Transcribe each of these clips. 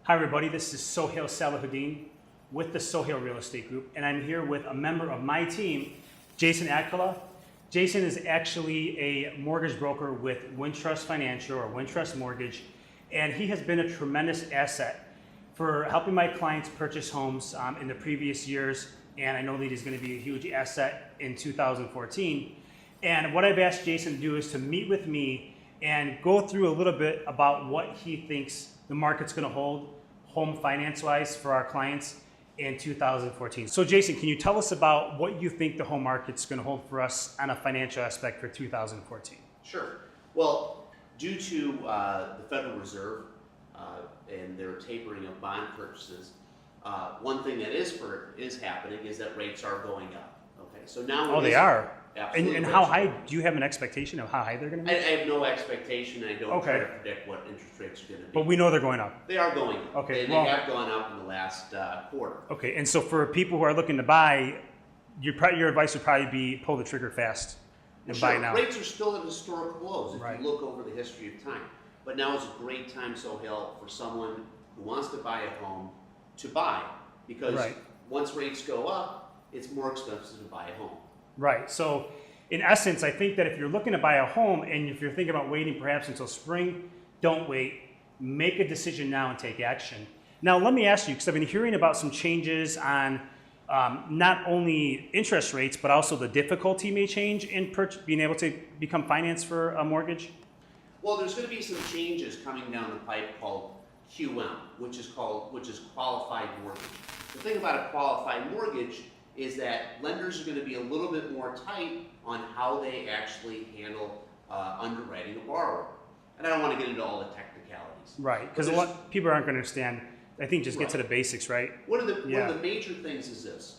Hi everybody, this is Sohail Salahuddin with the Sohail Real Estate Group, and I'm here with a member of my team, Jason Accola. Jason is actually a mortgage broker with Wintrust Financial or Wintrust Mortgage, and he has been a tremendous asset for helping my clients purchase homes in the previous years, and I know that he's going to be a huge asset in 2014. And what I've asked Jason to do is to meet with me and go through a little bit about what he thinks the market's going to hold home finance-wise for our clients in 2014. So Jason, can you tell us about what you think the home market's going to hold for us on a financial aspect for 2014? Sure. Well, due to the Federal Reserve and their tapering of bond purchases, one thing that is happening is that rates are going up. Okay, so now Oh, they are. Absolutely. And how high? Do you have an expectation of how high they're going to be? I have no expectation. I don't try to predict what interest rates are going to be. But we know they're going up. They are going up. Okay, They have gone up in the last quarter. Okay, and so for people who are looking to buy, your advice would probably be pull the trigger fast and buy now. Rates are still at historical lows if Right. you look over the history of time. But now is a great time, Sohail, for someone who wants to buy a home to buy, because once rates go up, it's more expensive to buy a home. Right. So in essence, I think that if you're looking to buy a home and if you're thinking about waiting perhaps until spring, don't wait. Make a decision now and take action. Now, let me ask you, because I've been hearing about some changes on not only interest rates, but also the difficulty may change in being able to become financed for a mortgage. Well, there's going to be some changes coming down the pipe called QM, which is qualified mortgage. The thing about a qualified mortgage is that lenders are going to be a little bit more tight on how they actually handle underwriting a borrower. And I don't want to get into all the technicalities. Right, because a lot of people aren't going to understand. I think just get to the basics, right? One of the major things is this.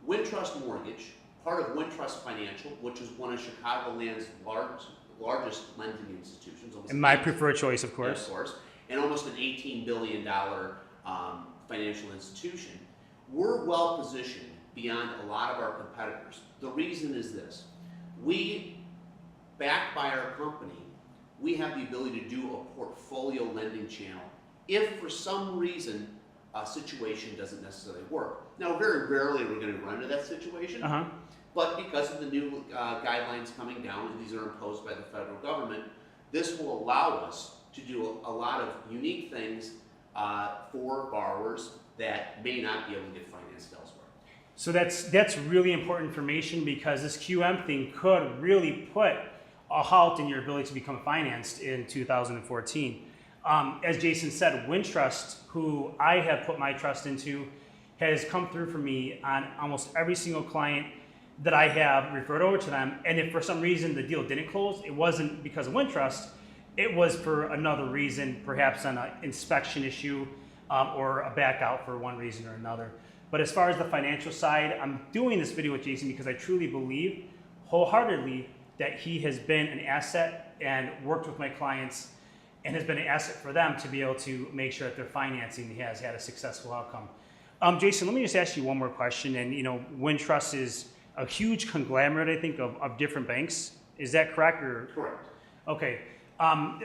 Wintrust Mortgage, part of Wintrust Financial, which is one of Chicagoland's largest lending institutions. And my preferred choice, of course. Of course. And almost an $18 billion financial institution. We're well positioned beyond a lot of our competitors. The reason is this. We, backed by our company, we have the ability to do a portfolio lending channel if for some reason a situation doesn't necessarily work. Now, very rarely we're going to run into that situation, but because of the new guidelines coming down, and these are imposed by the federal government, this will allow us to do a lot of unique things for borrowers that may not be able to get financed elsewhere. So that's really important information, because this QM thing could really put a halt in your ability to become financed in 2014. As Jason said, Wintrust, who I have put my trust into, has come through for me on almost every single client that I have referred over to them. And if for some reason the deal didn't close, it wasn't because of Wintrust, it was for another reason, perhaps an inspection issue or a back out for one reason or another. But as far as the financial side, I'm doing this video with Jason because I truly believe wholeheartedly that he has been an asset and worked with my clients and has been an asset for them to be able to make sure that their financing has had a successful outcome. Jason, let me just ask you one more question. And Wintrust is a huge conglomerate, I think, of different banks. Is that correct? Correct. Okay.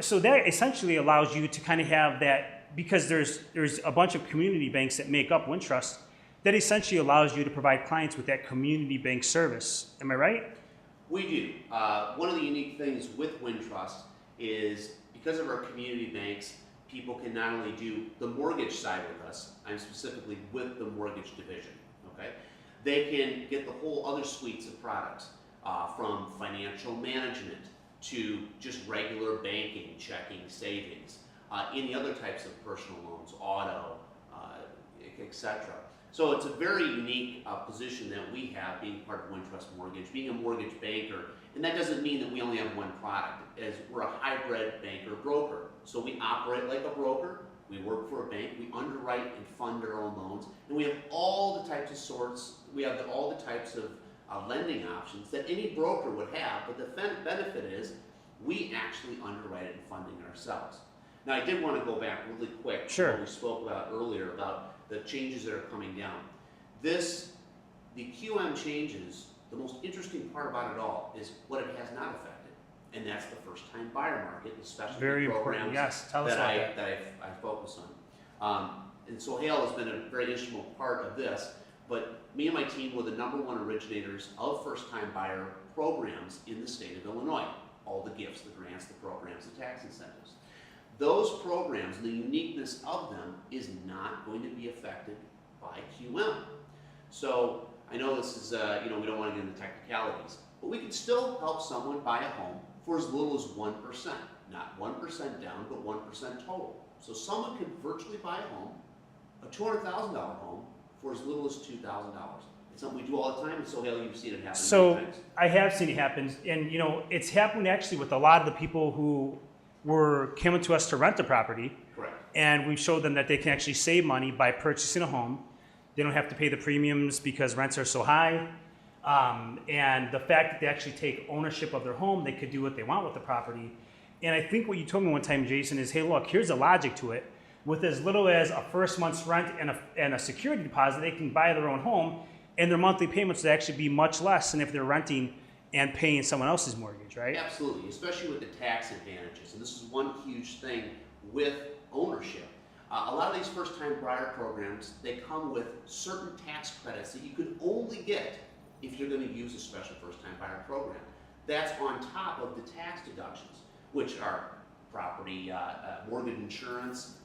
So that essentially allows you to kind of have that, because there's a bunch of community banks that make up Wintrust, that essentially allows you to provide clients with that community bank service. Am I right? We do. One of the unique things with Wintrust is because of our community banks, people can not only do the mortgage side with us, I'm specifically with the mortgage division, okay? They can get the whole other suites of products, from financial management to just regular banking, checking, savings, any other types of personal loans, auto, etc. So it's a very unique position that we have, being part of Wintrust Mortgage, being a mortgage banker. And that doesn't mean that we only have one product, as we're a hybrid banker broker. So we operate like a broker, we work for a bank, we underwrite and fund our own loans, and we have all the types of all the types of lending options that any broker would have, but the benefit is we actually underwrite it and funding ourselves. Now, I did want to go back really quick to what we spoke about earlier about the changes that are coming down. The QM changes, the most interesting part about it all is what it has not affected, and that's the first-time buyer market, especially Very the important. programs Yes, tell us about that. I focus on. And Sohail has been a very instrumental part of this, but me and my team were the #1 originators of first-time buyer programs in the state of Illinois. All the gifts, the grants, the programs, the tax incentives. Those programs, the uniqueness of them is not going to be affected by QM. So I know this is, we don't want to get into technicalities, but we can still help someone buy a home for as little as 1%, not 1% down, but 1% total. So someone can virtually buy a home, a $200,000 home, for as little as $2,000. It's something we do all the time, and Sohail, you've seen it happen So many times. I have seen it happen, and it's happened actually with a lot of the people who were coming to us to rent a property, Correct. and we showed them that they can actually save money by purchasing a home. They don't have to pay the premiums because rents are so high, and the fact that they actually take ownership of their home, they could do what they want with the property. And I think what you told me one time, Jason, is, hey, look, here's the logic to it. With as little as a first month's rent and a security deposit, they can buy their own home, and their monthly payments would actually be much less than if they're renting and paying someone else's mortgage, right? Absolutely, especially with the tax advantages. And this is one huge thing with ownership. A lot of these first-time buyer programs, they come with certain tax credits that you could only get if you're going to use a special first-time buyer program. That's on top of the tax deductions, which are property, mortgage insurance,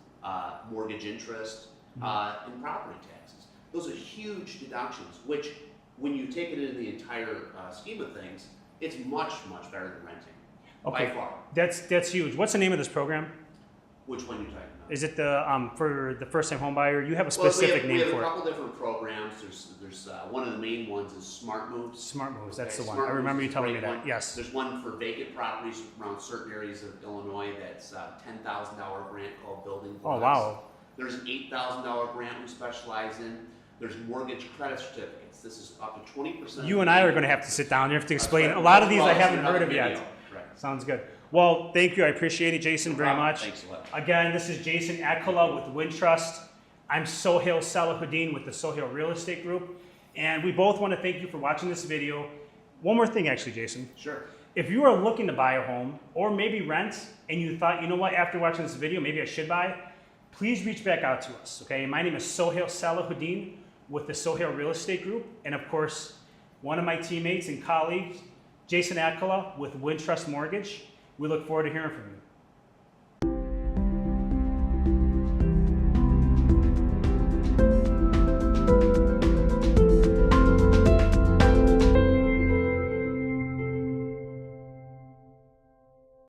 mortgage interest, and property taxes. Those are huge deductions, which when you take it into the entire scheme of things, it's much, much better than renting, Okay, by far. that's huge. What's the name of this program? Which one are you talking about? Is it the for the first-time home buyer? You have a Well, specific we name have for a it. couple different programs. There's one of the main ones is Smart Moves. Smart Moves, that's Okay, the one. Smart I remember Moves you is a telling me great that. one. Yes. There's one for vacant properties around certain areas of Illinois that's a $10,000 grant called Building Oh, Blocks. wow. There's an $8,000 grant we specialize in. There's mortgage credit certificates. This is up to 20%. You and I are going to have to sit down. You have to explain. A lot of these I haven't heard of yet. Correct. Sounds good. Well, thank you. I appreciate it, Jason, very problem. much. Thanks a lot. Again, this is Jason Accola with Wintrust. I'm Sohail Salahuddin with the Sohail Real Estate Group. And we both want to thank you for watching this video. One more thing, actually, Jason. Sure. If you are looking to buy a home or maybe rent and you thought, you know what, after watching this video, maybe I should buy, please reach back out to us, okay? My name is Sohail Salahuddin with the Sohail Real Estate Group. And of course, one of my teammates and colleagues, Jason Accola with Wintrust Mortgage. We look forward to hearing from you.